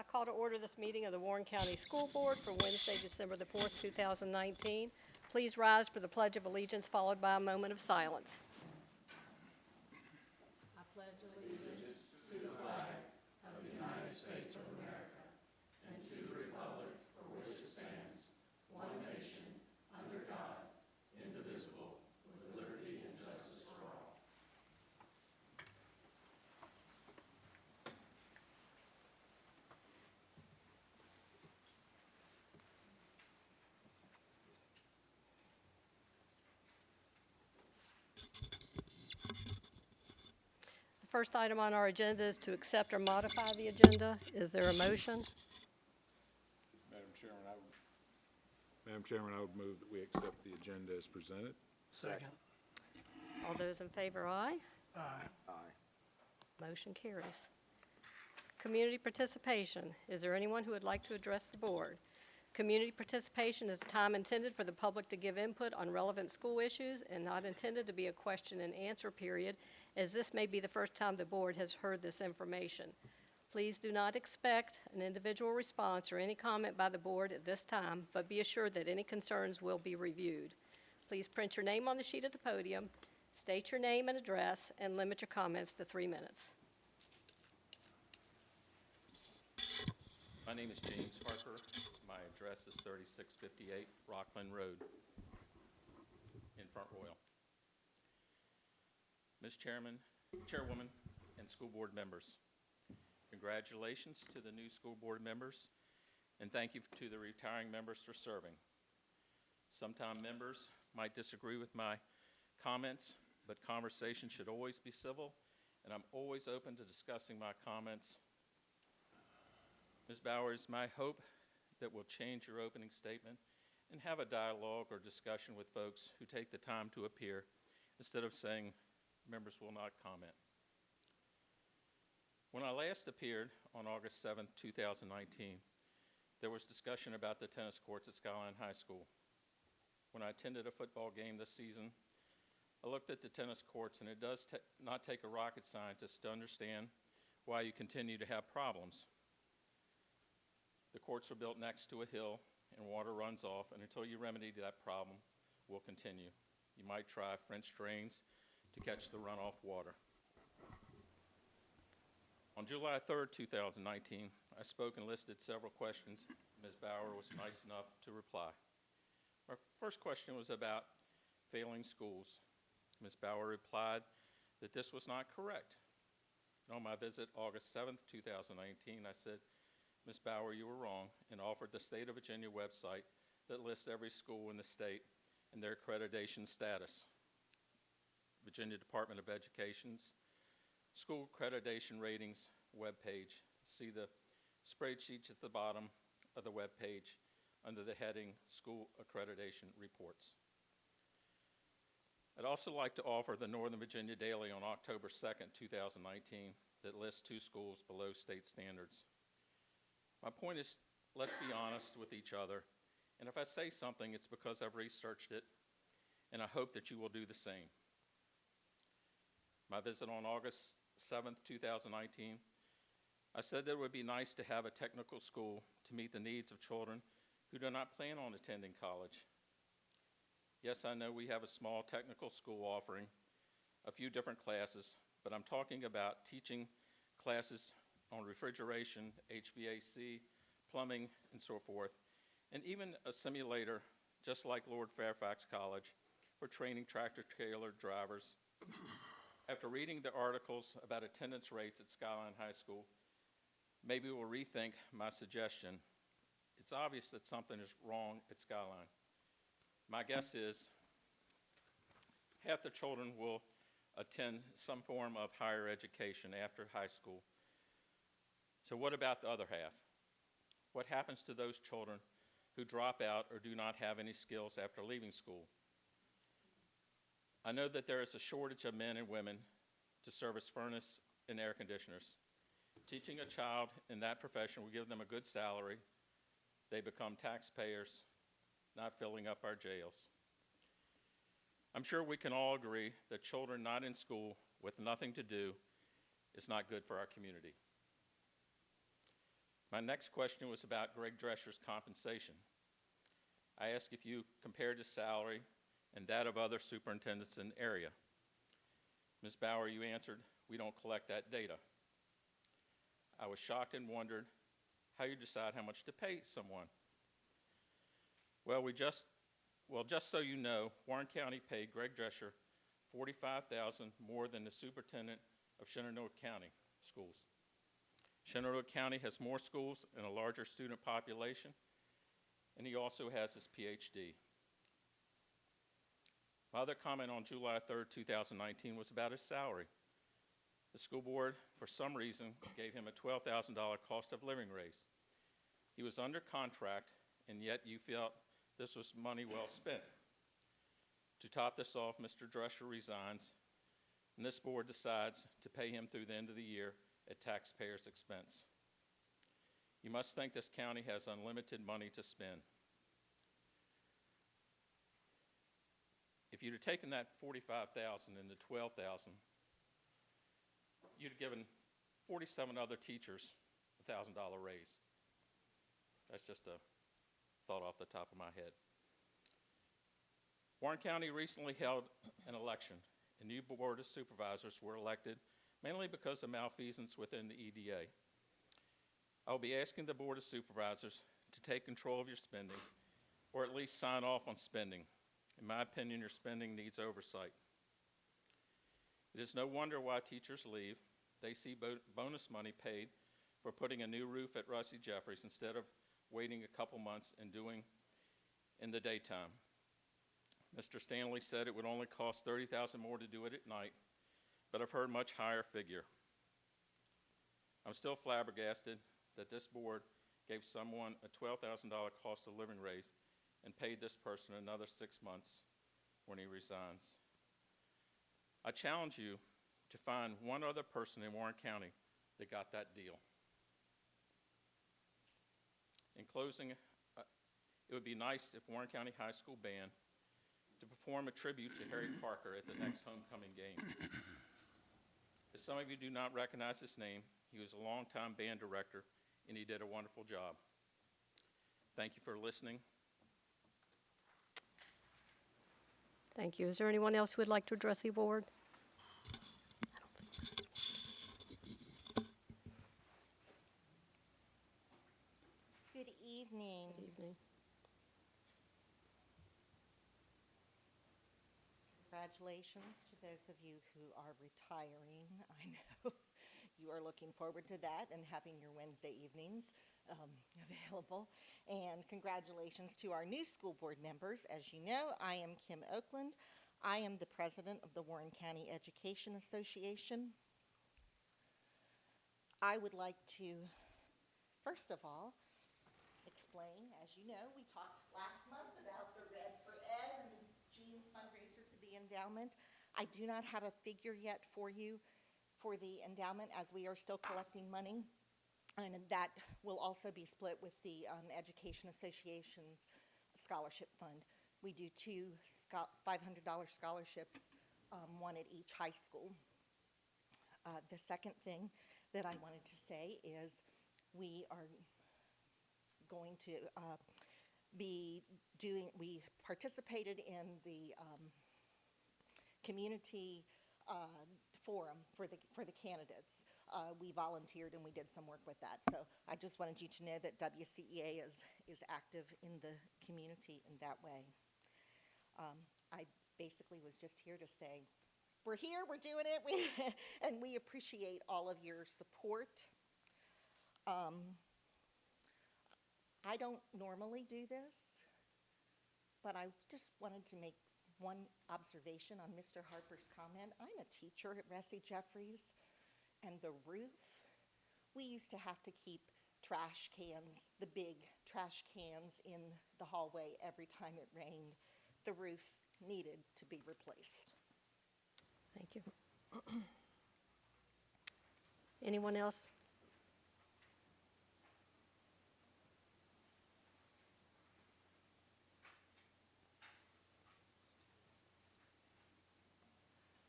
I call to order this meeting of the Warren County School Board for Wednesday, December the 4th, 2019. Please rise for the Pledge of Allegiance, followed by a moment of silence. I pledge allegiance. The first item on our agenda is to accept or modify the agenda. Is there a motion? Madam Chairman, I would move that we accept the agenda as presented. Second. All those in favor, aye. Aye. Motion carries. Community participation. Is there anyone who would like to address the board? Community participation is a time intended for the public to give input on relevant school issues and not intended to be a question and answer period, as this may be the first time the board has heard this information. Please do not expect an individual response or any comment by the board at this time, but be assured that any concerns will be reviewed. Please print your name on the sheet at the podium, state your name and address, and limit your comments to 3 minutes. My name is James Harper. My address is 3658 Rockland Road in Front Royal. Ms. Chairwoman, and school board members, congratulations to the new school board members, and thank you to the retiring members for serving. Sometimes members might disagree with my comments, but conversation should always be civil, and I'm always open to discussing my comments. Ms. Bauer, it's my hope that we'll change your opening statement and have a dialogue or discussion with folks who take the time to appear instead of saying members will not comment. When I last appeared on August 7, 2019, there was discussion about the tennis courts at Skyline High School. When I attended a football game this season, I looked at the tennis courts, and it does not take a rocket scientist to understand why you continue to have problems. The courts are built next to a hill, and water runs off, and until you remedy that problem, will continue. You might try French drains to catch the runoff water. On July 3rd, 2019, I spoke and listed several questions. Ms. Bauer was nice enough to reply. My first question was about failing schools. Ms. Bauer replied that this was not correct. And on my visit August 7th, 2019, I said, Ms. Bauer, you were wrong, and offered the State of Virginia website that lists every school in the state and their accreditation status. Virginia Department of Education's School Accreditation Ratings webpage. See the spreadsheets at the bottom of the webpage under the heading School Accreditation Reports. I'd also like to offer the Northern Virginia Daily on October 2nd, 2019 that lists 2 schools below state standards. My point is, let's be honest with each other, and if I say something, it's because I've researched it, and I hope that you will do the same. My visit on August 7th, 2019, I said that it would be nice to have a technical school to meet the needs of children who do not plan on attending college. Yes, I know we have a small technical school offering a few different classes, but I'm talking about teaching classes on refrigeration, HVAC, plumbing, and so forth, and even a simulator, just like Lord Fairfax College, for training tractor-trailer drivers. After reading the articles about attendance rates at Skyline High School, maybe we'll rethink my suggestion. It's obvious that something is wrong at Skyline. My guess is half the children will attend some form of higher education after high school. So what about the other half? What happens to those children who drop out or do not have any skills after leaving school? I know that there is a shortage of men and women to service furnace and air conditioners. Teaching a child in that profession will give them a good salary. They become taxpayers, not filling up our jails. I'm sure we can all agree that children not in school with nothing to do is not good for our community. My next question was about Greg Drescher's compensation. I asked if you compared his salary and that of other superintendents in the area. Ms. Bauer, you answered, "We don't collect that data." I was shocked and wondered how you decide how much to pay someone. Well, just so you know, Warren County paid Greg Drescher $45,000 more than the superintendent of Shenandoah County schools. Shenandoah County has more schools and a larger student population, and he also has his PhD. My other comment on July 3rd, 2019 was about his salary. The school board, for some reason, gave him a $12,000 cost of living raise. He was under contract, and yet you felt this was money well spent. To top this off, Mr. Drescher resigns, and this board decides to pay him through the end of the year at taxpayers' expense. You must think this county has unlimited money to spend. If you'd have taken that $45,000 and the $12,000, you'd have given 47 other teachers a $1,000 raise. That's just a thought off the top of my head. Warren County recently held an election. A new board of supervisors were elected, mainly because of malfeasance within the EDA. I will be asking the board of supervisors to take control of your spending, or at least sign off on spending. In my opinion, your spending needs oversight. It is no wonder why teachers leave. They see bonus money paid for putting a new roof at Rusty Jeffries instead of waiting a couple months and doing in the daytime. Mr. Stanley said it would only cost $30,000 more to do it at night, but I've heard much higher figure. I'm still flabbergasted that this board gave someone a $12,000 cost of living raise and paid this person another 6 months when he resigns. I challenge you to find one other person in Warren County that got that deal. In closing, it would be nice if Warren County High School Band to perform a tribute to Harry Parker at the next homecoming game. If some of you do not recognize his name, he was a longtime band director, and he did a wonderful job. Thank you for listening. Thank you. Is there anyone else who would like to address the board? Good evening. Good evening. Congratulations to those of you who are retiring. I know you are looking forward to that and having your Wednesday evenings available. And congratulations to our new school board members. As you know, I am Kim Oakland. I am the president of the Warren County Education Association. I would like to, first of all, explain, as you know, we talked last month about the Red for Ed and the Jeans fundraiser for the endowment. I do not have a figure yet for you for the endowment, as we are still collecting money, and that will also be split with the Education Association's scholarship fund. We do two $500 scholarships, one at each high school. The second thing that I wanted to say is we are going to we participated in the community forum for the candidates. We volunteered and we did some work with that. So I just wanted you to know that WCEA is active in the community in that way. I basically was just here to say, we're here, we're doing it, and we appreciate all of your support. I don't normally do this, but I just wanted to make one observation on Mr. Harper's comment. I'm a teacher at Rusty Jeffries, and the roof, we used to have to keep trash cans, the big trash cans in the hallway every time it rained. The roof needed to be replaced. Thank you. Anyone else?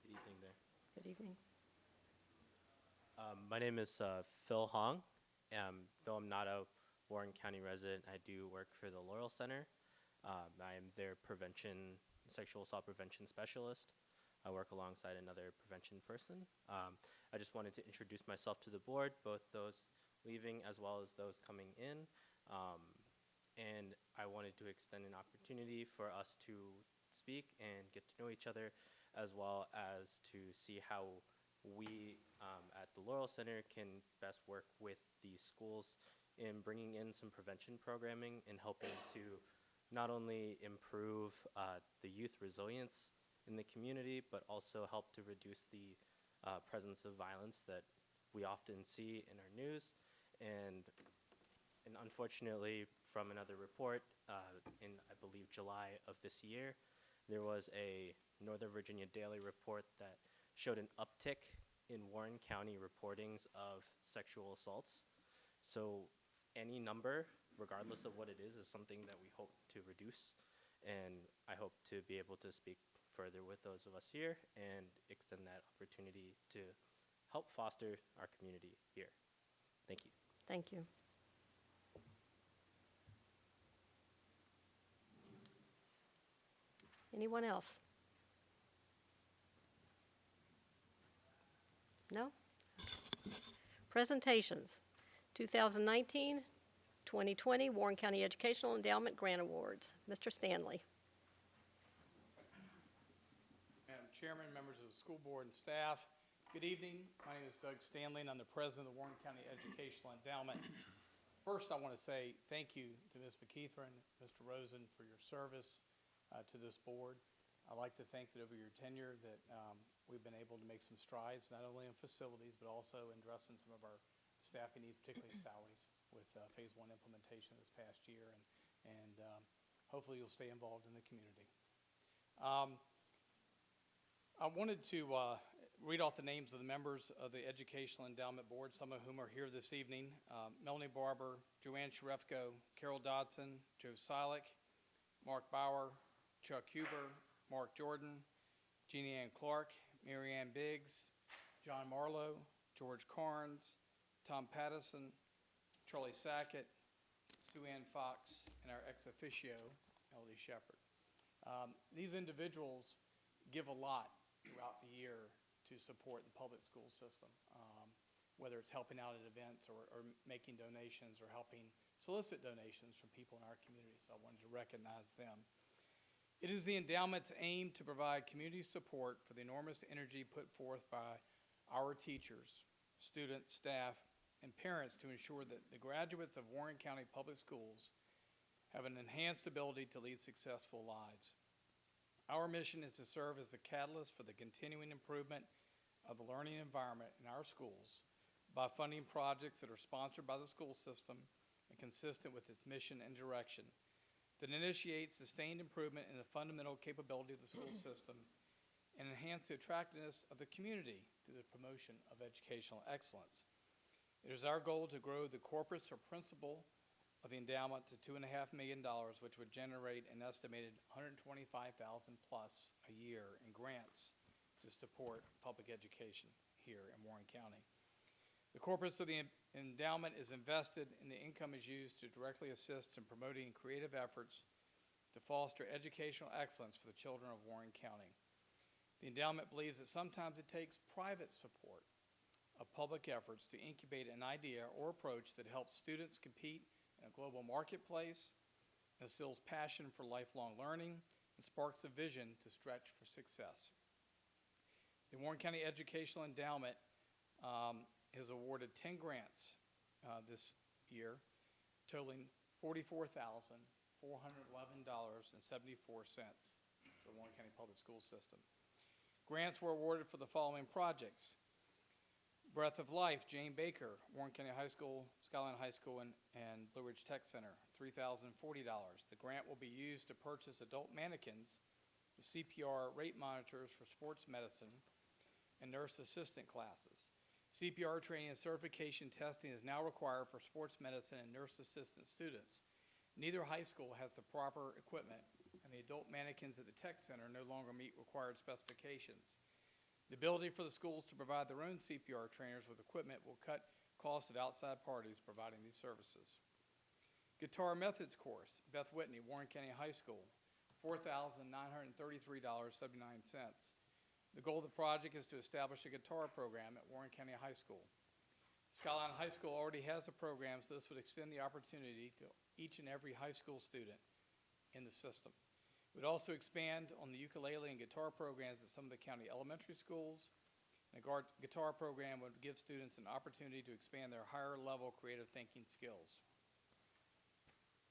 Good evening there. Good evening. My name is Phil Hong, Though I'm not a Warren County resident, I do work for the Laurel Center. I am their sexual assault prevention specialist. I work alongside another prevention person. I just wanted to introduce myself to the board, both those leaving as well as those coming in. And I wanted to extend an opportunity for us to speak and get to know each other, as well as to see how we at the Laurel Center can best work with the schools in bringing in some prevention programming and helping to not only improve the youth resilience in the community, but also help to reduce the presence of violence that we often see in our news. And unfortunately, from another report in, I believe, July of this year, there was a Northern Virginia Daily report that showed an uptick in Warren County reportings of sexual assaults. So any number, regardless of what it is something that we hope to reduce. And I hope to be able to speak further with those of us here and extend that opportunity to help foster our community here. Thank you. Thank you. Anyone else? No? Presentations. 2019, 2020 Warren County Educational Endowment Grant Awards. Mr. Stanley. Madam Chairman, members of the school board and staff, good evening. My name is Doug Stanley, and I'm the president of the Warren County Educational Endowment. First, I want to say thank you to Ms. McKeithran, Mr. Rosen, for your service to this board. I'd like to thank that over your tenure that we've been able to make some strides, not only in facilities, but also in addressing some of our staffing needs, particularly salaries, with phase 1 implementation this past year, and hopefully you'll stay involved in the community. I wanted to read off the names of the members of the Educational Endowment Board, some of whom are here this evening. Melanie Barber, Joanne Sharefko, Carol Dodson, Joe Silik, Mark Bauer, Chuck Huber, Mark Jordan, Jeannie Ann Clark, Mary Ann Biggs, John Marlowe, George Carnes, Tom Pattison, Charlie Sackett, Sue Ann Fox, and our ex officio, Melody Shepard. These individuals give a lot throughout the year to support the public school system, whether it's helping out at events or making donations or helping solicit donations from people in our community. So I wanted to recognize them. It is the endowment's aim to provide community support for the enormous energy put forth by our teachers, students, staff, and parents to ensure that the graduates of Warren County Public Schools have an enhanced ability to lead successful lives. Our mission is to serve as a catalyst for the continuing improvement of the learning environment in our schools by funding projects that are sponsored by the school system and consistent with its mission and direction, that initiate sustained improvement in the fundamental capability of the school system and enhance the attractiveness of the community through the promotion of educational excellence. It is our goal to grow the corpus or principal of the endowment to $2.5 million, which would generate an estimated $125,000 plus a year in grants to support public education here in Warren County. The corpus of the endowment is invested, and the income is used to directly assist in promoting creative efforts to foster educational excellence for the children of Warren County. The endowment believes that sometimes it takes private support of public efforts to incubate an idea or approach that helps students compete in a global marketplace, instills passion for lifelong learning, and sparks a vision to stretch for success. The Warren County Educational Endowment has awarded 10 grants this year, totaling $44,411.74 to the Warren County Public School System. Grants were awarded for the following projects: Breath of Life, Jane Baker, Warren County High School, Skyline High School, and Blue Ridge Tech Center, $3,040. The grant will be used to purchase adult mannequins, CPR rate monitors for sports medicine, and nurse assistant classes. CPR training and certification testing is now required for sports medicine and nurse assistant students. Neither high school has the proper equipment, and the adult mannequins at the tech center no longer meet required specifications. The ability for the schools to provide their own CPR trainers with equipment will cut cost of outside parties providing these services. Guitar Methods course, Beth Whitney, Warren County High School, $4,933.79. The goal of the project is to establish a guitar program at Warren County High School. Skyline High School already has a program, so this would extend the opportunity to each and every high school student in the system. It would also expand on the ukulele and guitar programs at some of the county elementary schools. The guitar program would give students an opportunity to expand their higher level creative thinking skills.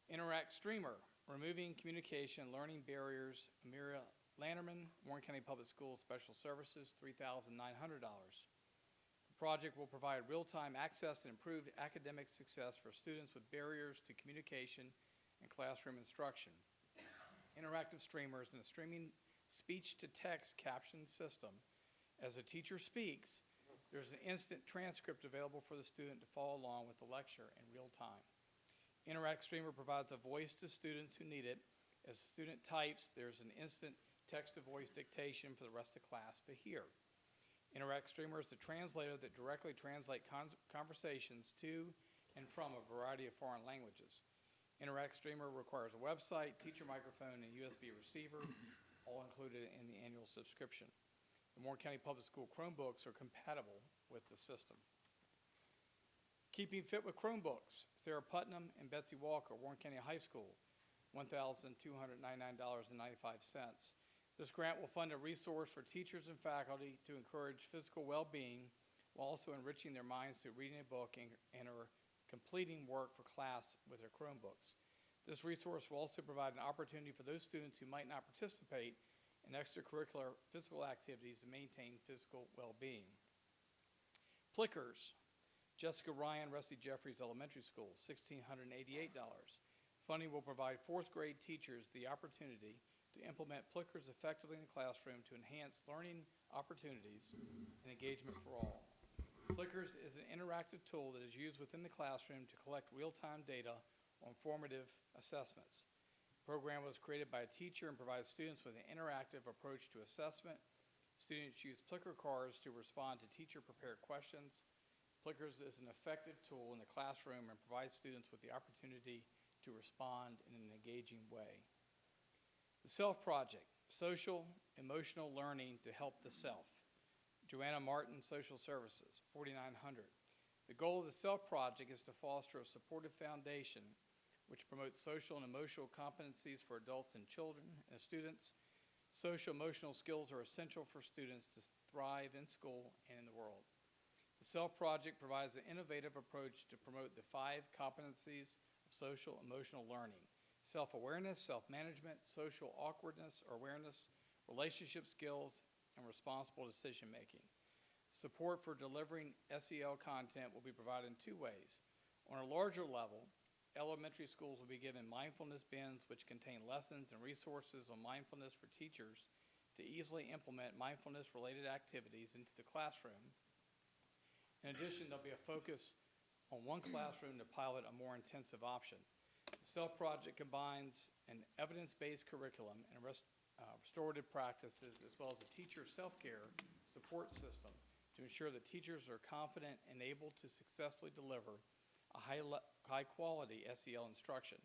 Interact Streamer, Removing Communication Learning Barriers, Amira Lannerman, Warren County Public Schools Special Services, $3,900. The project will provide real-time access and improved academic success for students with barriers to communication and classroom instruction. Interactive Streamer is a streaming speech-to-text caption system. As a teacher speaks, there's an instant transcript available for the student to follow along with the lecture in real time. Interact Streamer provides a voice to students who need it. As the student types, there's an instant text-to-voice dictation for the rest of class to hear. Interact Streamer is the translator that directly translates conversations to and from a variety of foreign languages. Interact Streamer requires a website, teacher microphone, and USB receiver, all included in the annual subscription. The Warren County Public School Chromebooks are compatible with the system. Keeping Fit with Chromebooks, Sarah Putnam and Betsy Walker, Warren County High School, $1,299.95. This grant will fund a resource for teachers and faculty to encourage physical well-being while also enriching their minds through reading a book and are completing work for class with their Chromebooks. This resource will also provide an opportunity for those students who might not participate in extracurricular physical activities to maintain physical well-being. Plickers, Jessica Ryan, Rusty Jeffries Elementary School, $1,688. Funding will provide fourth grade teachers the opportunity to implement Plickers effectively in the classroom to enhance learning opportunities and engagement for all. Plickers is an interactive tool that is used within the classroom to collect real-time data on formative assessments. The program was created by a teacher and provides students with an interactive approach to assessment. Students use Plicker cards to respond to teacher-prepared questions. Plickers is an effective tool in the classroom and provides students with the opportunity to respond in an engaging way. The SELF Project, Social Emotional Learning to Help the Self. Joanna Martin, Social Services, $4,900. The goal of the SELF Project is to foster a supportive foundation which promotes social and emotional competencies for adults and children and students. Social emotional skills are essential for students to thrive in school and in the world. The SELF Project provides an innovative approach to promote the 5 competencies of social emotional learning: self-awareness, self-management, social awkwardness or awareness, relationship skills, and responsible decision-making. Support for delivering SEL content will be provided in 2 ways. On a larger level, elementary schools will be given mindfulness bins which contain lessons and resources on mindfulness for teachers to easily implement mindfulness-related activities into the classroom. In addition, there'll be a focus on one classroom to pilot a more intensive option. The SELF Project combines an evidence-based curriculum and restorative practices as well as a teacher self-care support system to ensure that teachers are confident and able to successfully deliver a high-quality SEL instruction.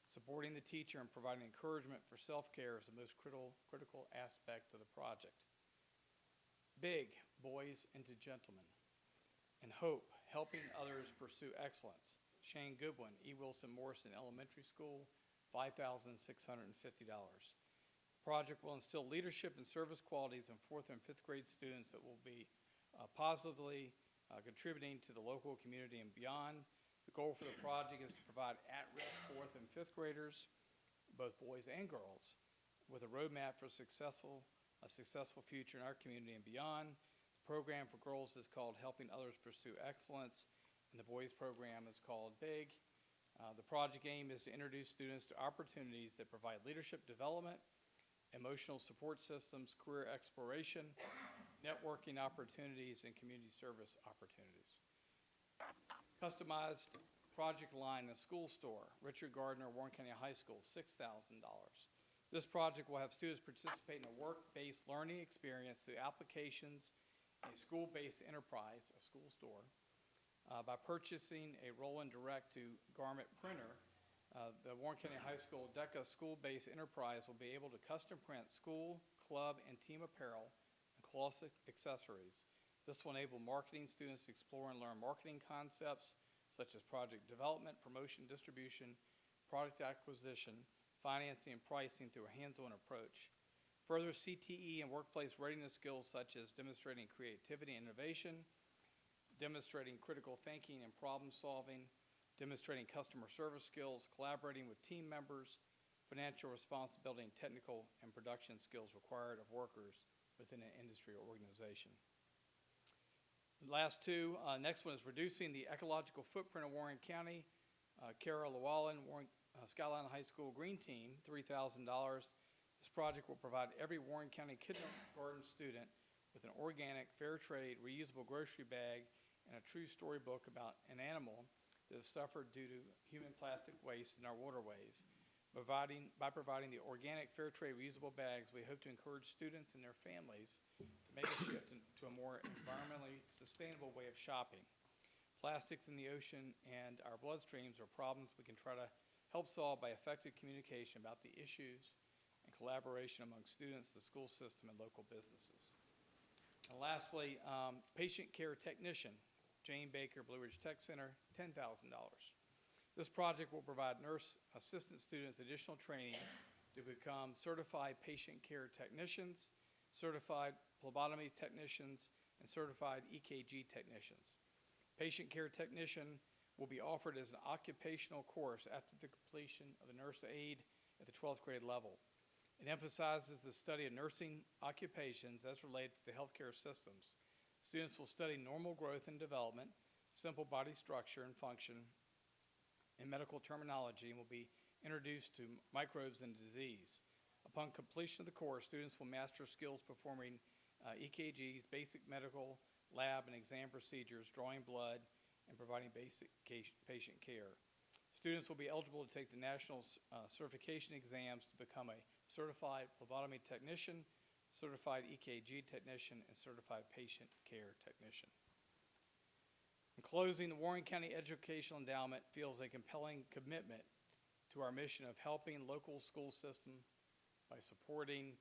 Supporting the teacher and providing encouragement for self-care is the most critical aspect of the project. BIG, Boys into Gentlemen. And HOPE, Helping Others Pursue Excellence. Shane Goodwin, E. Wilson Morrison Elementary School, $5,650. The project will instill leadership and service qualities in 4th and 5th grade students that will be positively contributing to the local community and beyond. The goal for the project is to provide at-risk 4th and 5th graders, both boys and girls, with a roadmap for a successful future in our community and beyond. The program for girls is called Helping Others Pursue Excellence, and the boys program is called BIG. The project aim is to introduce students to opportunities that provide leadership development, emotional support systems, career exploration, networking opportunities, and community service opportunities. Customized project line in a school store, Richard Gardner, Warren County High School, $6,000. This project will have students participate in a work-based learning experience through applications, a school-based enterprise, a school store, By purchasing a roll-in direct to garment printer, the Warren County High School DECA school-based enterprise will be able to custom print school, club, and team apparel and cloth accessories. This will enable marketing students to explore and learn marketing concepts such as project development, promotion, distribution, product acquisition, financing, and pricing through a hands-on approach. Further CTE and workplace readiness skills such as demonstrating creativity and innovation, demonstrating critical thinking and problem solving, demonstrating customer service skills, collaborating with team members, financial responsibility, and technical and production skills required of workers within an industry or organization. The last two, next one is reducing the ecological footprint of Warren County. Kara Llewellyn, Skyline High School Green Team, $3,000. This project will provide every Warren County kindergarten student with an organic, fair trade, reusable grocery bag and a true storybook about an animal that has suffered due to human plastic waste in our waterways. By providing the organic, fair trade, reusable bags, we hope to encourage students and their families to make a shift to a more environmentally sustainable way of shopping. Plastics in the ocean and our bloodstreams are problems we can try to help solve by effective communication about the issues and collaboration among students, the school system, and local businesses. And lastly, patient care technician, Jane Baker, Blue Ridge Tech Center, $10,000. This project will provide nurse assistant students additional training to become certified patient care technicians, certified phlebotomy technicians, and certified EKG technicians. Patient care technician will be offered as an occupational course after the completion of the nurse aide at the 12th grade level. It emphasizes the study of nursing occupations as related to the healthcare systems. Students will study normal growth and development, simple body structure and function, and medical terminology, and will be introduced to microbes and disease. Upon completion of the course, students will master skills performing EKGs, basic medical lab and exam procedures, drawing blood, and providing basic patient care. Students will be eligible to take the national certification exams to become a certified phlebotomy technician, certified EKG technician, and certified patient care technician. In closing, the Warren County Educational Endowment feels a compelling commitment to our mission of helping local school system by supporting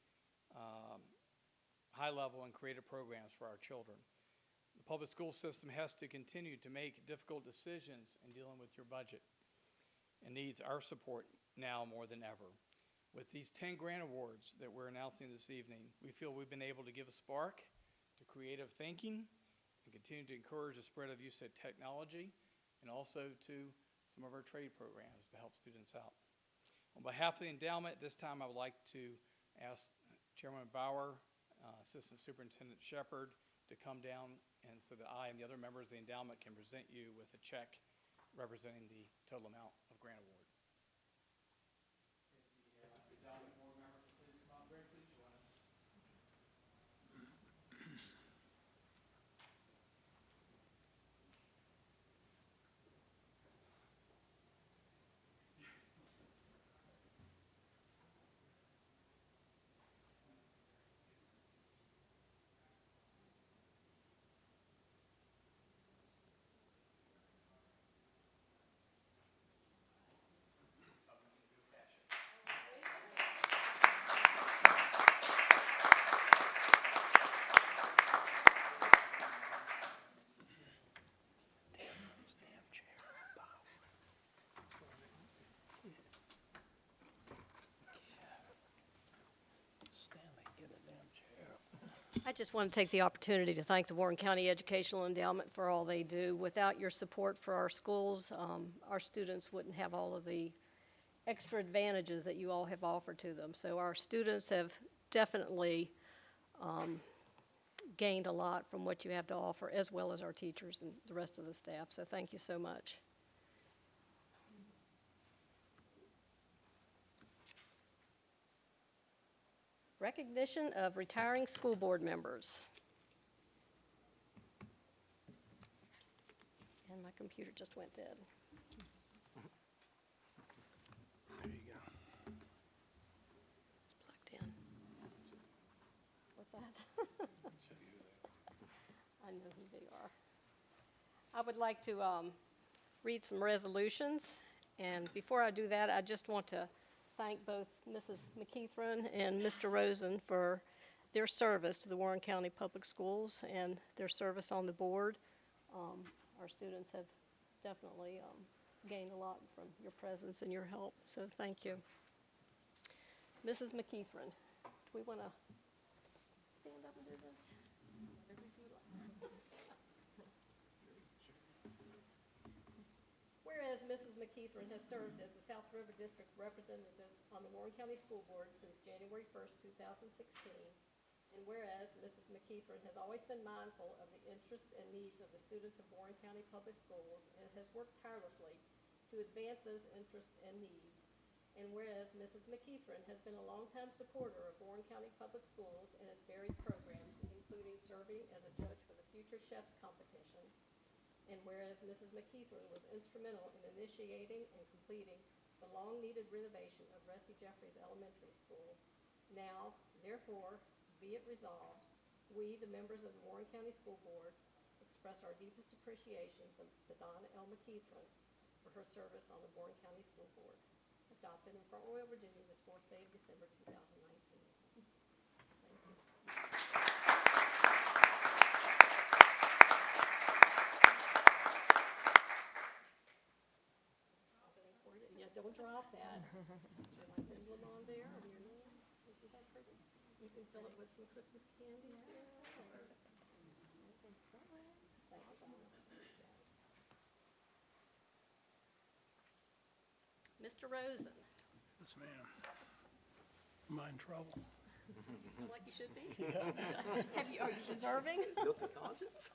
high-level and creative programs for our children. The public school system has to continue to make difficult decisions in dealing with your budget and needs our support now more than ever. With these 10 grant awards that we're announcing this evening, we feel we've been able to give a spark to creative thinking and continue to encourage the spread of use of technology and also to some of our trade programs to help students out. On behalf of the endowment, this time I would like to ask Chairman Bauer, Assistant Superintendent Shepard to come down, and so that I and the other members of the endowment can present you with a check representing the total amount of grant award. Endowment board members, please come up briefly. Join us. I just want to take the opportunity to thank the Warren County Educational Endowment for all they do. Without your support for our schools, our students wouldn't have all of the extra advantages that you all have offered to them. So our students have definitely gained a lot from what you have to offer, as well as our teachers and the rest of the staff. So thank you so much. Recognition of retiring school board members. And my computer just went dead. There you go. It's plugged in. What's that? I know who they are. I would like to read some resolutions, and before I do that, I just want to thank both Mrs. McKeithron and Mr. Rosen for their service to the Warren County Public Schools and their service on the board. Our students have definitely gained a lot from your presence and your help, so thank you. Mrs. McKeithron, do we want to stand up and do this? Whatever you like. Whereas Mrs. McKeithron has served as the South River District Representative on the Warren County School Board since January 1st, 2016, and whereas Mrs. McKeithron has always been mindful of the interests and needs of the students of Warren County Public Schools and has worked tirelessly to advance those interests and needs, and whereas Mrs. McKeithron has been a longtime supporter of Warren County Public Schools and its varied programs, including serving as a judge for the Future Chefs Competition, and whereas Mrs. McKeithron was instrumental in initiating and completing the long-needed renovation of Ressie Jeffries Elementary School, now, therefore, be it resolved, we, the members of the Warren County School Board, express our deepest appreciation to Donna L. McKeithron for her service on the Warren County School Board, adopted in Front Royal, Virginia, this 4th day of December, 2019. Thank you. Yeah, don't drop that. Your nice emblem on there, and your name. Isn't that pretty? You can fill it with some Christmas candies now. Mr. Rosen, Yes, ma'am. Am I in trouble? like you should be. Are you deserving? Guilty conscience?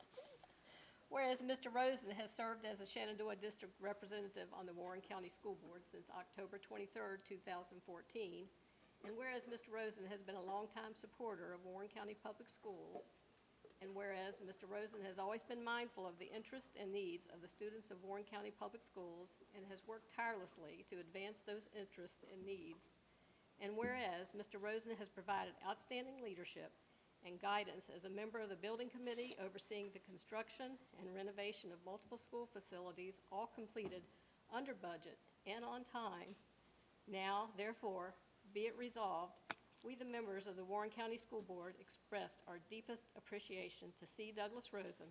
Whereas Mr. Rosen has served as a Shenandoah District Representative on the Warren County School Board since October 23rd, 2014, and whereas Mr. Rosen has been a longtime supporter of Warren County Public Schools, and whereas Mr. Rosen has always been mindful of the interests and needs of the students of Warren County Public Schools and has worked tirelessly to advance those interests and needs, and whereas Mr. Rosen has provided outstanding leadership and guidance as a member of the Building Committee overseeing the construction and renovation of multiple school facilities, all completed under budget and on time, now, therefore, be it resolved, we, the members of the Warren County School Board, expressed our deepest appreciation to C. Douglas Rosen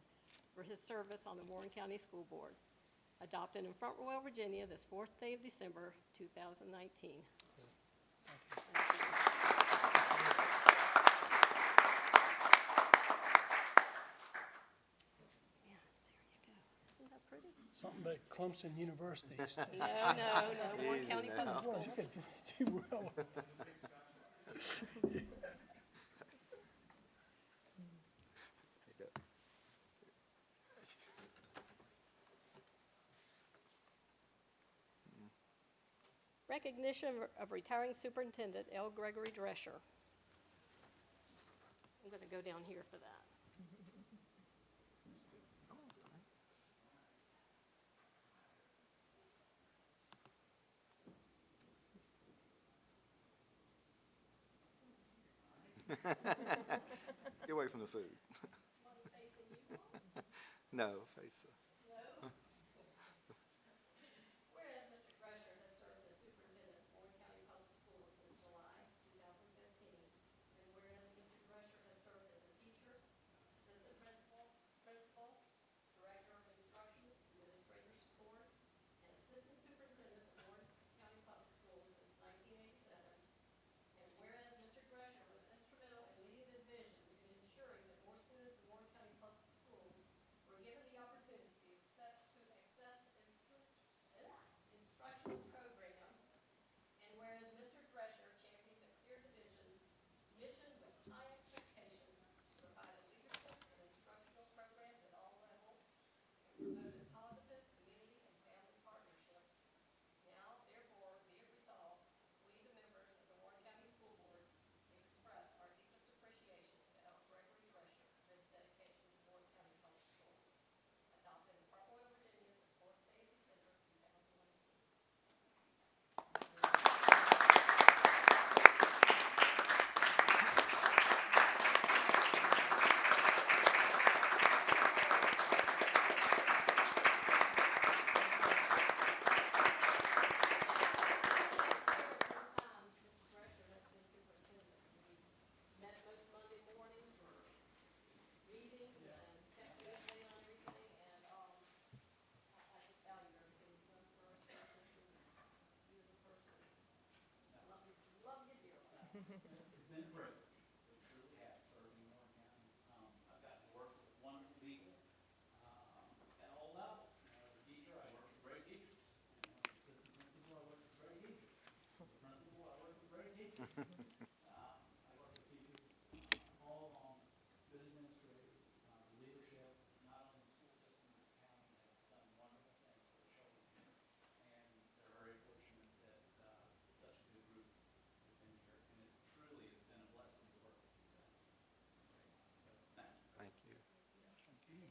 for his service on the Warren County School Board, adopted in Front Royal, Virginia, this 4th day of December, 2019. Yeah, there you go. Isn't that pretty? Something about Clemson University. No, Warren County Public Schools. You could do well. Recognition of retiring Superintendent L. Gregory Drescher. I'm going to go down here for that. Get away from the food. No, face Whereas Mr. Drescher has served as superintendent of Warren County Public Schools since July 2015, and whereas Mr. Drescher has served as a teacher, assistant principal, director of instruction, administrator support, and assistant superintendent of Warren County Public Schools since 1987, and whereas Mr. Drescher was instrumental in leading the vision in ensuring that more students in Warren County Public Schools were given the opportunity It's been great. It truly has, serving Warren County. I've gotten to work with wonderful people at all levels. You know, as a teacher, I work with great teachers. You know, as assistant principal, I work with great teachers. As a principal, I work with great teachers. I work with teachers all along, good administrators, leadership, not only in the school system but the county, have done wonderful things for the children here. And they're very fortunate that such a good group has been here. And it truly has been a blessing to work with you guys. It's been great. So, thank you. Thank you.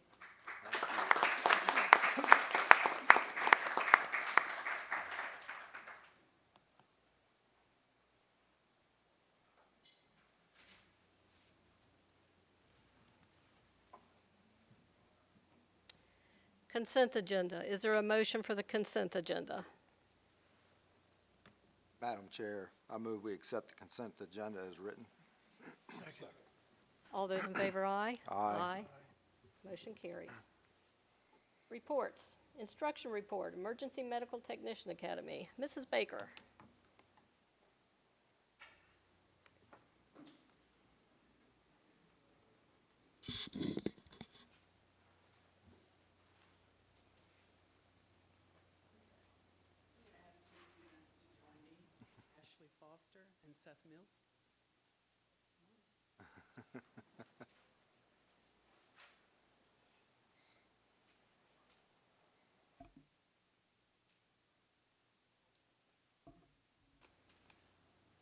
Consent agenda. Is there a motion for the consent agenda? Madam Chair, I move we accept the consent agenda as written. All those in favor, aye? Aye. Motion carries. Reports. Instruction report, Emergency Medical Technician Academy. Mrs. Baker. Ask two students to join me, Ashley Foster and Seth Mills.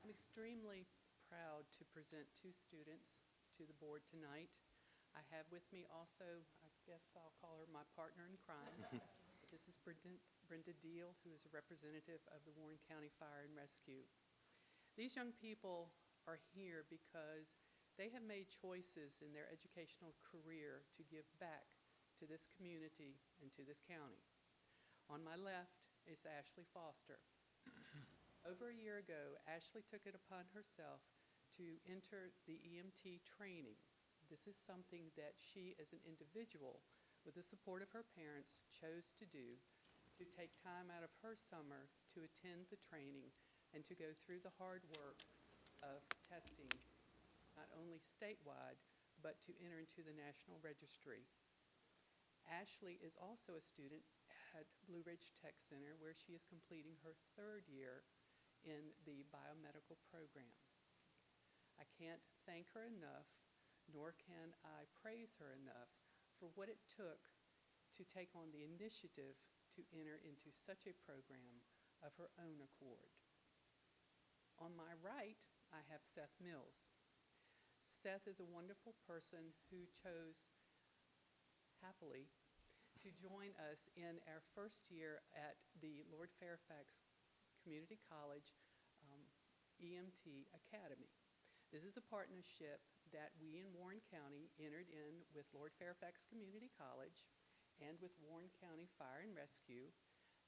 I'm extremely proud to present two students to the board tonight. I have with me also, I guess I'll call her my partner in crime. This is Brenda Deal, who is a representative of the Warren County Fire and Rescue. These young people are here because they have made choices in their educational career to give back to this community and to this county. On my left is Ashley Foster. Over a year ago, Ashley took it upon herself to enter the EMT training. This is something that she, as an individual, with the support of her parents, chose to do, to take time out of her summer to attend the training and to go through the hard work of testing, not only statewide, but to enter into the National Registry. Ashley is also a student at Blue Ridge Tech Center, where she is completing her third year in the biomedical program. I can't thank her enough, nor can I praise her enough for what it took to take on the initiative to enter into such a program of her own accord. On my right, I have Seth Mills. Seth is a wonderful person who chose happily to join us in our first year at the Lord Fairfax Community College EMT Academy. This is a partnership that we in Warren County entered in with Lord Fairfax Community College and with Warren County Fire and Rescue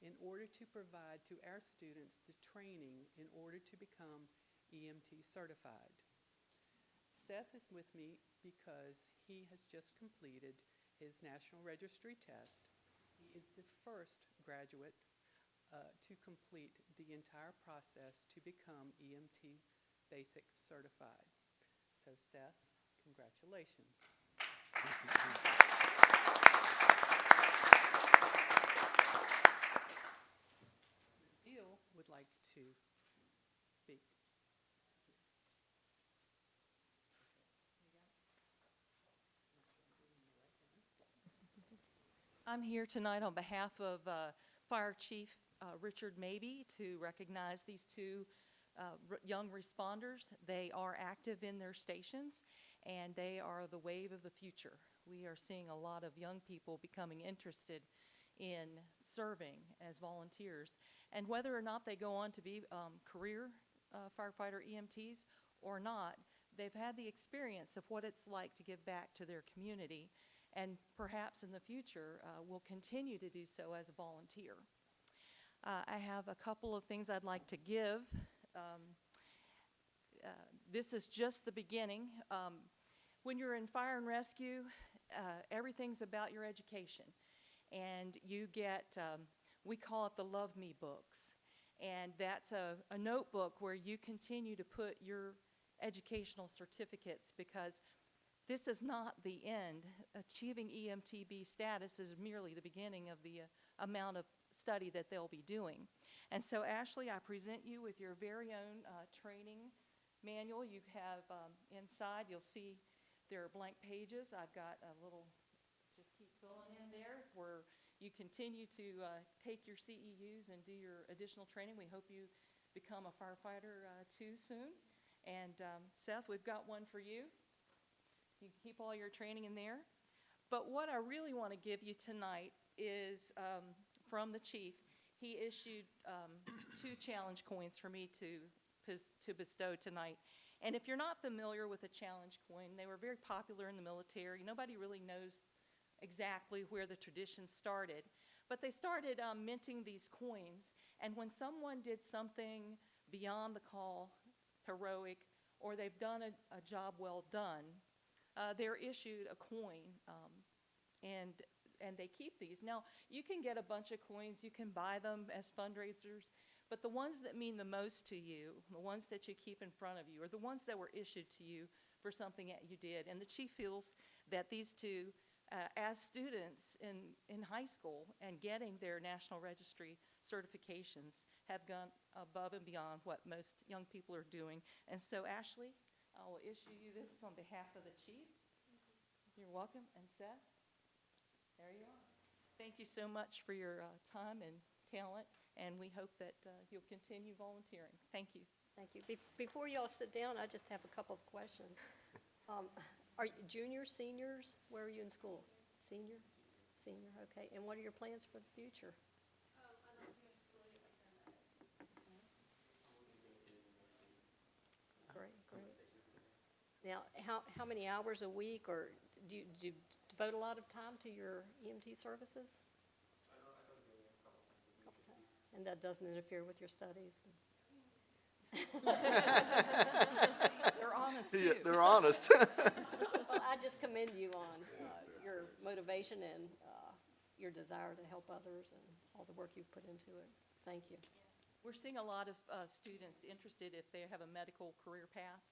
in order to provide to our students the training in order to become EMT certified. Seth is with me because he has just completed his National Registry test. He is the first graduate to complete the entire process to become EMT Basic certified. So Seth, congratulations. Ms. Deal would like to speak. I'm here tonight on behalf of Fire Chief Richard Mabey to recognize these two young responders. They are active in their stations, and they are the wave of the future. We are seeing a lot of young people becoming interested in serving as volunteers, and whether or not they go on to be career firefighter EMTs or not, they've had the experience of what it's like to give back to their community, and perhaps in the future will continue to do so as a volunteer. I have a couple of things I'd like to give. This is just the beginning. When you're in fire and rescue, everything's about your education. And you get, we call it the Love Me books. And that's a notebook where you continue to put your educational certificates, because this is not the end. Achieving EMTB status is merely the beginning of the amount of study that they'll be doing. And so, Ashley, I present you with your very own training manual. You have inside, you'll see there are blank pages. I've got a little, just keep filling in there, where you continue to take your CEUs and do your additional training. We hope you become a firefighter too soon. And Seth, we've got one for you. You can keep all your training in there. But what I really want to give you tonight is from the chief. He issued 2 challenge coins for me to bestow tonight. And if you're not familiar with a challenge coin, they were very popular in the military. Nobody really knows exactly where the tradition started. But they started minting these coins. And when someone did something beyond the call, heroic, or they've done a job well done, they're issued a coin, and they keep these. Now, you can get a bunch of coins, you can buy them as fundraisers, but the ones that mean the most to you, the ones that you keep in front of you, are the ones that were issued to you for something that you did. And the chief feels that these 2, as students in high school and getting their National Registry certifications, have gone above and beyond what most young people are doing. And so, Ashley, I will issue you this on behalf of the chief. You're welcome. And Seth, there you are. Thank you so much for your time and talent, and we hope that you'll continue volunteering. Thank you. Thank you. Before you all sit down, I just have a couple of questions. Are you juniors, seniors? Where are you in school? Senior? Senior, okay. And what are your plans for the future? Great, great. Now, how many hours a week, or do you devote a lot of time to your EMT services? Couple times. And that doesn't interfere with your studies? They're honest, Yeah, too. they're honest. Well, I just commend you on your motivation and your desire to help others and all the work you've put into it. Thank you. We're seeing a lot of students interested if they have a medical career path.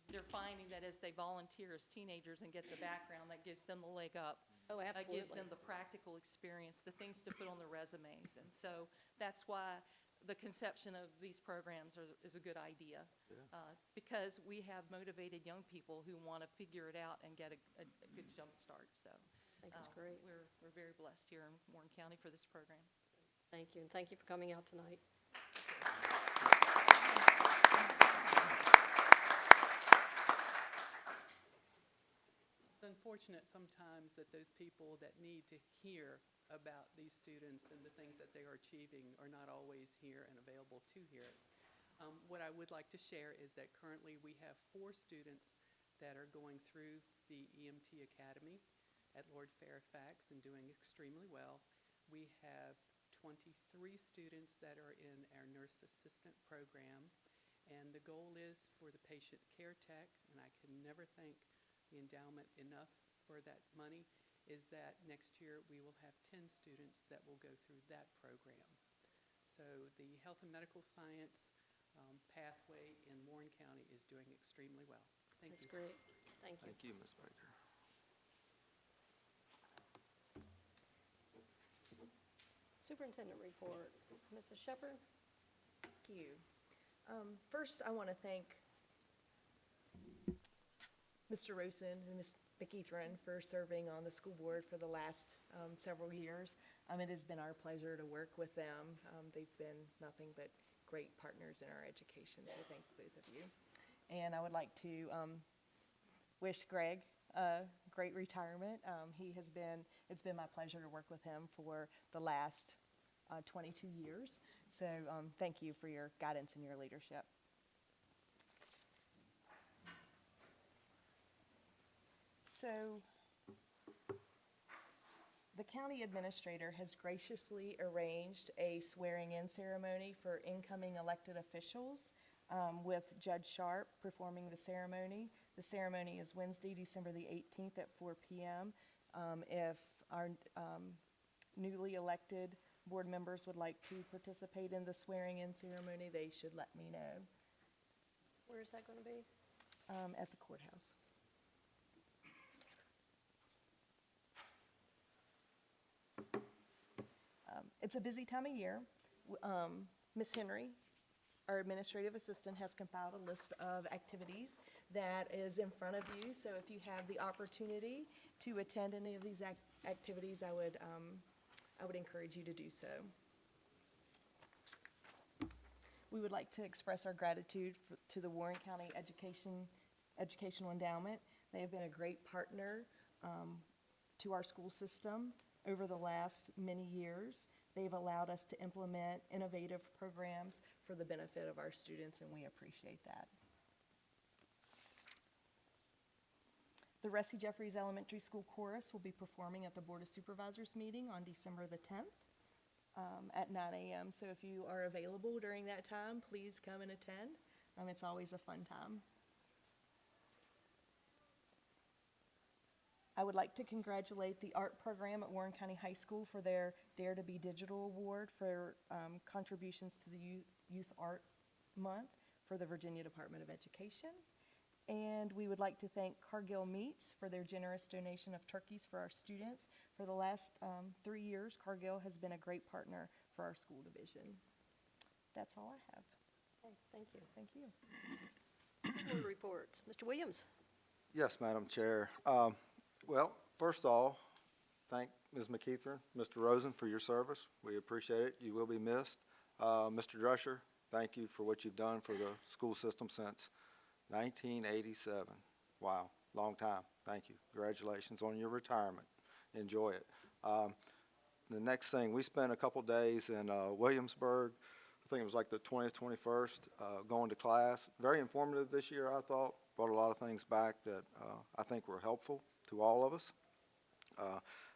They're finding that as they volunteer as teenagers and get the background, that gives them the leg up. Oh, absolutely. Gives them the practical experience, the things to put on their resumes. And so that's why the conception of these programs is a good idea. Because we have motivated young people who want to figure it out and get a good jump start. So I think it's great. we're very blessed here in Warren County for this program. Thank you, and thank you for coming out tonight. It's unfortunate sometimes that those people that need to hear about these students and the things that they are achieving are not always here and available to hear it. What I would like to share is that currently we have 4 students that are going through the EMT Academy at Lord Fairfax and doing extremely well. We have 23 students that are in our nurse assistant program, and the goal is for the patient care tech, and I can never thank the endowment enough for that money, is that next year we will have 10 students that will go through that program. So the health and medical science pathway in Warren County is doing extremely well. Thank you. That's great. Thank you. Thank you, Ms. Baker. Superintendent report. Mrs. Shepherd? Thank you. First, I want to thank Mr. Rosen and Ms. McEthron for serving on the school board for the last several years. It has been our pleasure to work with them. They've been nothing but great partners in our education, so thank both of you. And I would like to wish Greg a great retirement. It's been my pleasure to work with him for the last 22 years. So thank you for your guidance and your leadership. So the county administrator has graciously arranged a swearing-in ceremony for incoming elected officials with Judge Sharp performing the ceremony. The ceremony is Wednesday, December the 18th at 4 p.m. If our newly elected board members would like to participate in the swearing-in ceremony, they should let me know. Where is that going to be? at the courthouse. It's a busy time of year. Ms. Henry, our administrative assistant, has compiled a list of activities that is in front of you. So if you have the opportunity to attend any of these activities, I would encourage you to do so. We would like to express our gratitude to the Warren County Educational Endowment. They have been a great partner to our school system over the last many years. They've allowed us to implement innovative programs for the benefit of our students, and we appreciate that. The Ressie Jeffries Elementary School Chorus will be performing at the Board of Supervisors meeting on December the 10th at 9 a.m. So if you are available during that time, please come and attend. It's always a fun time. I would like to congratulate the art program at Warren County High School for their Dare to Be Digital Award for contributions to the Youth Art Month for the Virginia Department of Education. And we would like to thank Cargill Meats for their generous donation of turkeys for our students. For the last 3 years, Cargill has been a great partner for our school division. That's all I have. Okay, thank you. Thank you. School board reports. Mr. Williams? Yes, Madam Chair. Well, first of all, thank Ms. McKeithron, Mr. Rosen for your service. We appreciate it. You will be missed. Mr. Drescher, thank you for what you've done for the school system since 1987. Wow, long time. Thank you. Congratulations on your retirement. Enjoy it. The next thing, we spent a couple days in Williamsburg. I think it was like the 20th, 21st, going to class. Very informative this year, I thought. Brought a lot of things back that I think were helpful to all of us.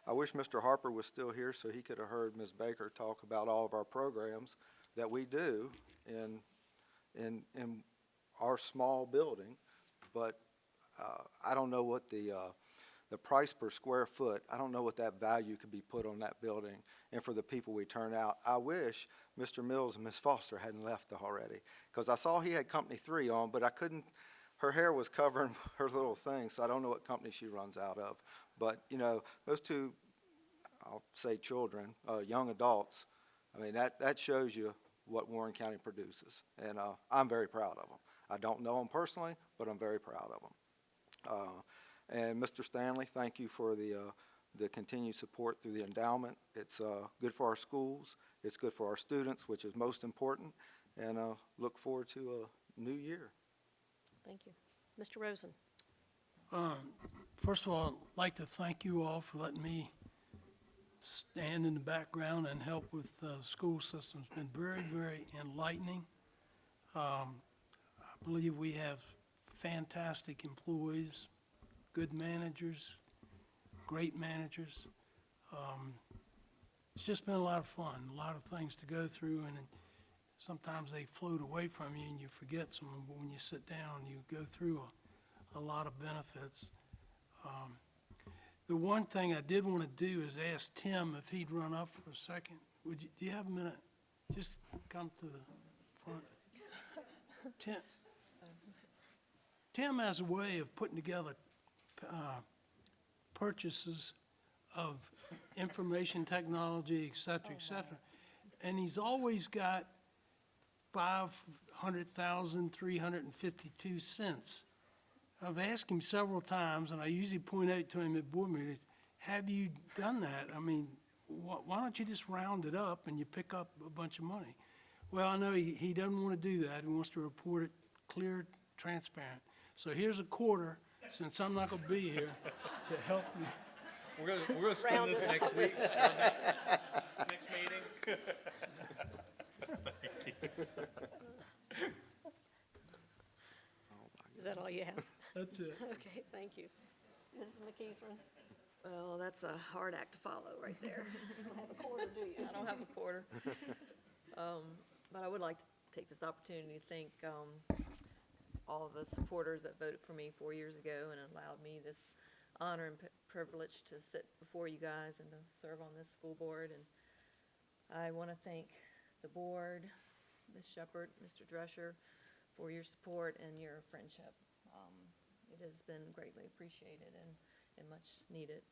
I wish Mr. Harper was still here so he could have heard Ms. Baker talk about all of our programs that we do in our small building, but I don't know what the price per square foot, I don't know what that value could be put on that building and for the people we turn out. I wish Mr. Mills and Ms. Foster hadn't left already, because I saw he had Company 3 on, but I couldn't, her hair was covering her little thing, so I don't know what company she runs out of. But, you know, those two, I'll say children, young adults, I mean, that shows you what Warren County produces, and I'm very proud of them. I don't know them personally, but I'm very proud of them. And Mr. Stanley, thank you for the continued support through the endowment. It's good for our schools, it's good for our students, which is most important, and look forward to a new year. Thank you. Mr. Rosen? First of all, I'd like to thank you all for letting me stand in the background and help with the school system. It's been very, very enlightening. I believe we have fantastic employees, good managers, great managers. It's just been a lot of fun, a lot of things to go through, and sometimes they float away from you and you forget some of them, but when you sit down, you go through a lot of benefits. The one thing I did want to do is ask Tim if he'd run up for a second. Do you have a minute? Just come to the front. Tim has a way of putting together purchases of information technology, et cetera, et cetera. And he's always got 500,352 cents. I've asked him several times, and I usually point out to him at board meetings, have you done that? I mean, why don't you just round it up and you pick up a bunch of money? Well, I know he doesn't want to do that. He wants to report it clear, transparent. So here's a quarter, since I'm not going to be here, to help me. We're gonna spend this next week, next meeting. Is that all you have? That's it. Okay, thank you. Mrs. McKeithron? Well, that's a hard act to follow right there. You don't have a quarter, do you? I don't have a quarter. But I would like to take this opportunity to thank all of the supporters that voted for me 4 years ago and allowed me this honor and privilege to sit before you guys and to serve on this school board. And I want to thank the board, Ms. Shepherd, Mr. Drescher, for your support and your friendship. It has been greatly appreciated and much needed.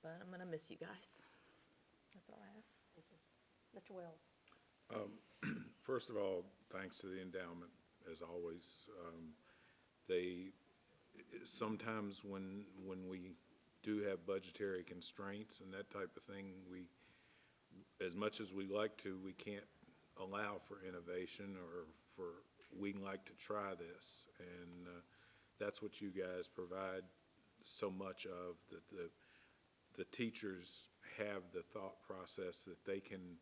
But I'm gonna miss you guys. That's all I have. Mr. Wells? First of all, thanks to the endowment, as always. Sometimes when we do have budgetary constraints and that type of thing, as much as we like to, we can't allow for innovation or we'd like to try this. And that's what you guys provide so much of, that the teachers have the thought process that they can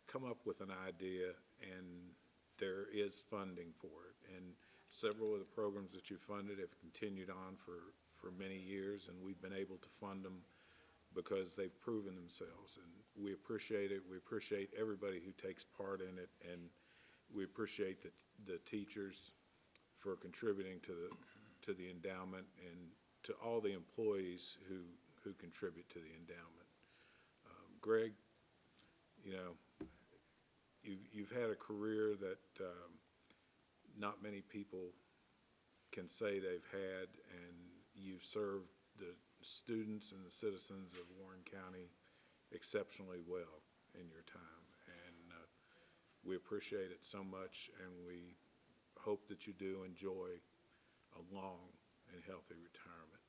come up with an idea and there is funding for it. And several of the programs that you funded have continued on for many years, and we've been able to fund them because they've proven themselves. And we appreciate it. We appreciate everybody who takes part in it, and we appreciate the teachers for contributing to the endowment, and to all the employees who contribute to the endowment. Greg, you know, you've had a career that not many people can say they've had, and you've served the students and the citizens of Warren County exceptionally well in your time. And we appreciate it so much, and we hope that you do enjoy a long and healthy retirement.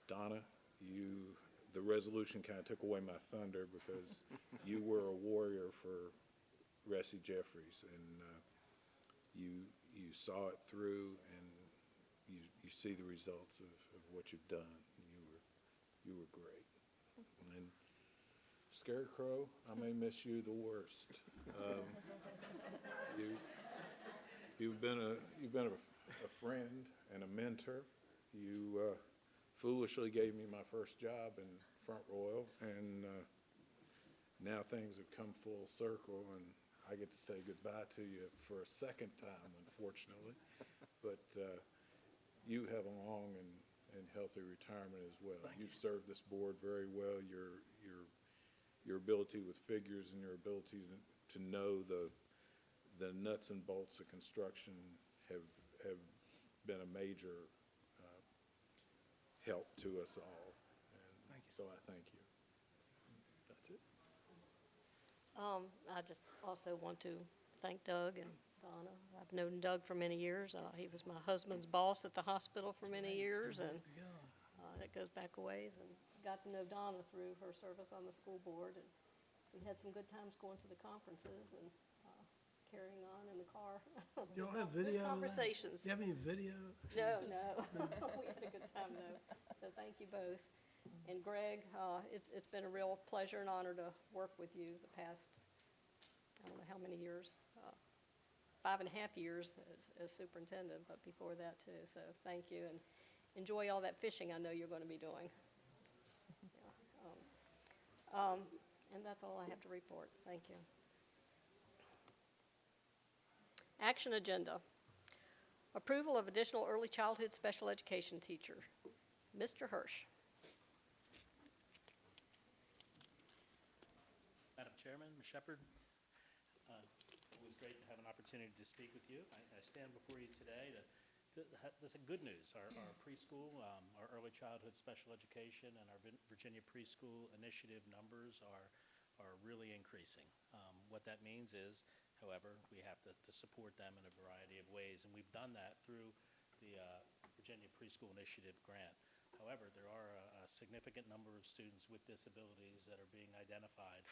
Donna, the resolution kind of took away my thunder because you were a warrior for Ressie Jeffries, and you saw it through, and you see the results of what you've done. You were great. And Scarecrow, I may miss you the worst. You've been a friend and a mentor. You foolishly gave me my first job in Front Royal, and now things have come full circle, and I get to say goodbye to you for a second time, unfortunately. But you have a long and healthy retirement as well. You've served this board very well. Your ability with figures and your ability to know the nuts and bolts of construction have been a major help to us all. And so I thank you. That's it. I just also want to thank Doug and Donna. I've known Doug for many years. He was my husband's boss at the hospital for many years, and that goes back a ways. And got to know Donna through her service on the school board, and we had some good times going to the conferences and carrying on in the car. You don't have Good video of that? conversations. Do you have any video? No. We had a good time, though. So thank you both. And Greg, it's been a real pleasure and honor to work with you the past, I don't know how many years, 5.5 years as superintendent, but before that too. So thank you, and enjoy all that fishing I know you're going to be doing. Yeah. And that's all I have to report. Thank you. Action agenda. Approval of additional early childhood special education teacher. Mr. Hirsch. Madam Chairman, Ms. Shepherd, it was great to have an opportunity to speak with you. I stand before you today there's a good news. Our preschool, our early childhood special education, and our Virginia preschool initiative numbers are really increasing. What that means is, however, we have to support them in a variety of ways, and we've done that through the Virginia Preschool Initiative grant. However, there are a significant number of students with disabilities that are being identified,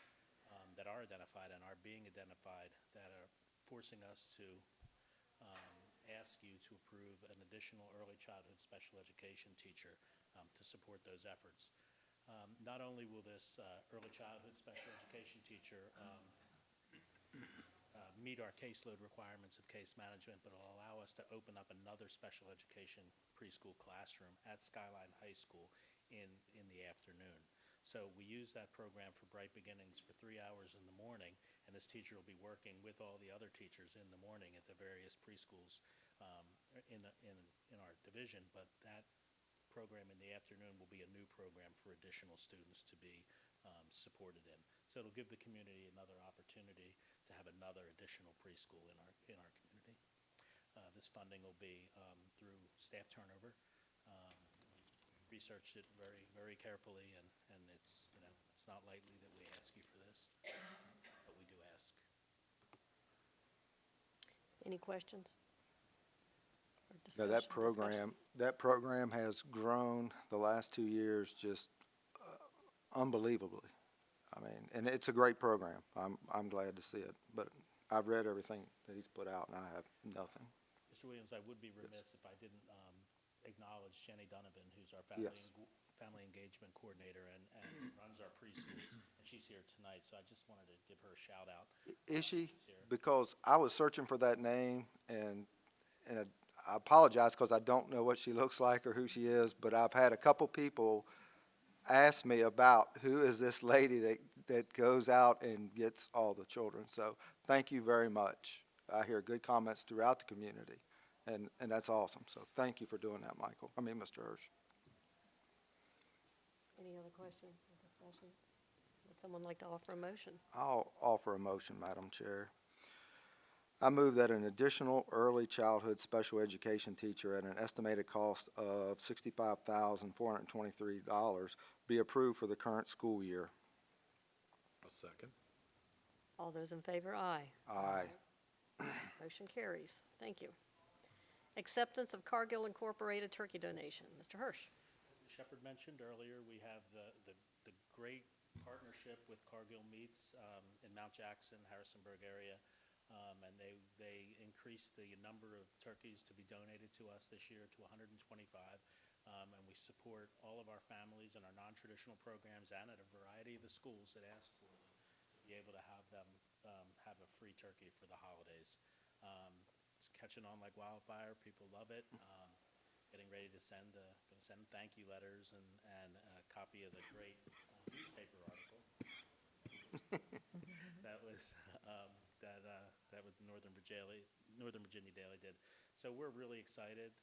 that are identified and are being identified, that are forcing us to ask you to approve an additional early childhood special education teacher to support those efforts. Not only will this early childhood special education teacher meet our caseload requirements of case management, but it'll allow us to open up another special education preschool classroom at Skyline High School in the afternoon. So we use that program for Bright Beginnings for 3 hours in the morning, and this teacher will be working with all the other teachers in the morning at the various preschools in our division, but that program in the afternoon will be a new program for additional students to be supported in. So it'll give the community another opportunity to have another additional preschool in our community. This funding will be through staff turnover. Researched it very, very carefully, and it's, it's not lightly that we ask you for this, but we do ask. Any questions? Or No, discussion? that program has grown the last 2 years just unbelievably. I mean, and it's a great program. I'm glad to see it, but I've read everything that he's put out, and I have nothing. Mr. Williams, I would be remiss if I didn't acknowledge Jenny Donovan, who's our Yes. family engagement coordinator and runs our preschools, and she's here tonight, so I just wanted to give her a shout out. Is she? She's here. Because I was searching for that name, and I apologize because I don't know what she looks like or who she is, but I've had a couple people ask me about who is this lady that goes out and gets all the children. So thank you very much. I hear good comments throughout the community, and that's awesome. So thank you for doing that, Mr. Hirsch. Any other questions or discussion? Would someone like to offer a motion? I'll offer a motion, Madam Chair. I move that an additional early childhood special education teacher at an estimated cost of $65,423 be approved for the current school year. A second. All those in favor, aye. Aye. Motion carries. Thank you. Acceptance of Cargill Incorporated turkey donation. Mr. Hirsch. As Ms. Shepherd mentioned earlier, we have the great partnership with Cargill Meats in Mount Jackson, Harrisonburg area. And they increased the number of turkeys to be donated to us this year to 125. And we support all of our families and our non-traditional programs and at a variety of the schools that ask for them to be able to have them have a free turkey for the holidays. It's catching on like wildfire. People love it. Getting ready to send thank you letters and a copy of the great newspaper article that was that was the Northern Virginia Daily did. So we're really excited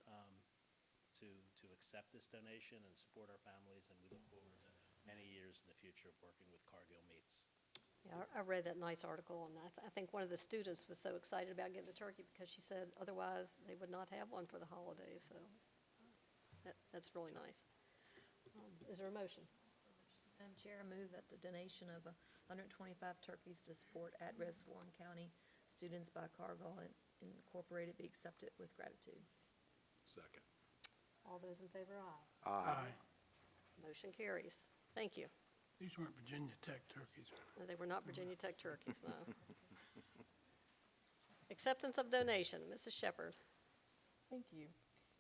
to accept this donation and support our families, and we look forward to many years in the future of working with Cargill Meats. Yeah, I read that nice article, and I think one of the students was so excited about getting the turkey because she said otherwise they would not have one for the holidays, so that's really nice. Is there a motion? Madam Chair, I move that the donation of 125 turkeys to support at-risk Warren County students by Cargill Incorporated be accepted with gratitude. Second. All those in favor, aye. Aye. Motion carries. Thank you. These weren't Virginia Tech turkeys. No, they were not Virginia Tech turkeys, no. Acceptance of donation. Mrs. Shepherd. Thank you.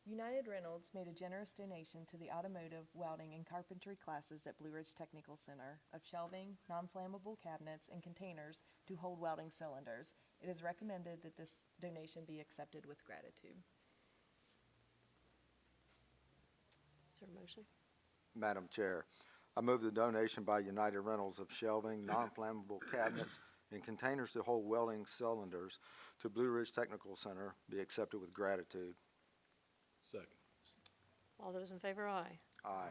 United Reynolds made a generous donation to the automotive, welding, and carpentry classes at Blue Ridge Technical Center of shelving, non-flammable cabinets, and containers to hold welding cylinders. It is recommended that this donation be accepted with gratitude. Is there a motion? Madam Chair, I move the donation by United Rentals of shelving, non-flammable cabinets, and containers to hold welding cylinders to Blue Ridge Technical Center be accepted with gratitude. Second. All those in favor, aye. Aye.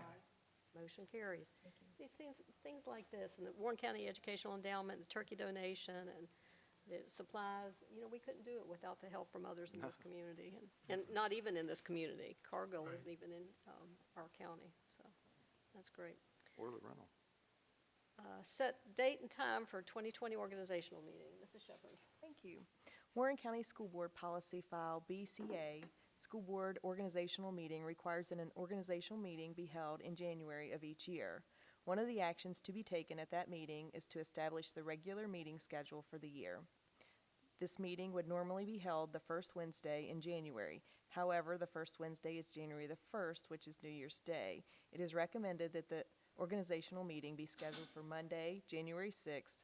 Motion carries. See, things like this, and the Warren County Educational Endowment, the turkey donation, and the supplies, we couldn't do it without the help from others in this community, and not even in this community. Cargill isn't even in our county, so that's great. Or the rental. Set date and time for 2020 organizational meeting. Mrs. Shepherd. Thank you. Warren County School Board Policy File BCA, School Board Organizational Meeting requires that an organizational meeting be held in January of each year. One of the actions to be taken at that meeting is to establish the regular meeting schedule for the year. This meeting would normally be held the first Wednesday in January. However, the first Wednesday is January the 1st, which is New Year's Day. It is recommended that the organizational meeting be scheduled for Monday, January 6th,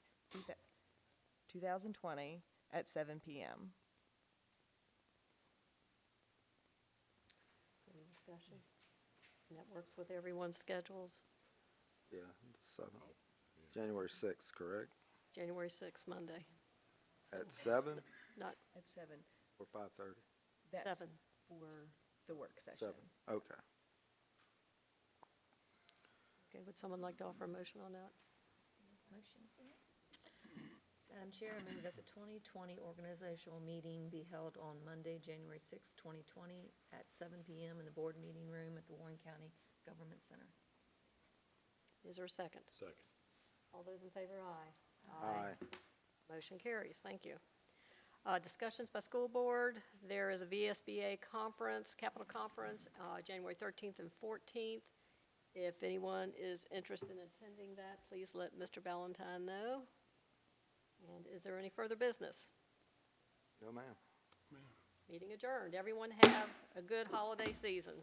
2020 at 7 p.m. Any discussion? And that works with everyone's schedules? Yeah, 7th. January 6th, correct? January 6th, Monday. At 7 Not At 7. or 5:30? That's 7. for the work session. 7, okay. Okay, would someone like to offer a motion on that? Motion. Madam Chair, I move that the 2020 organizational meeting be held on Monday, January 6, 2020, at 7 PM in the board meeting room at the Warren County Government Center. Is there a second? Second. All those in favor, aye. Aye. Motion carries. Thank you. Discussions by school board. There is a VSBA conference, Capital Conference, January 13th and 14th. If anyone is interested in attending that, please let Mr. Valentine know. And is there any further business? No, ma'am. Meeting adjourned. Everyone have a good holiday season.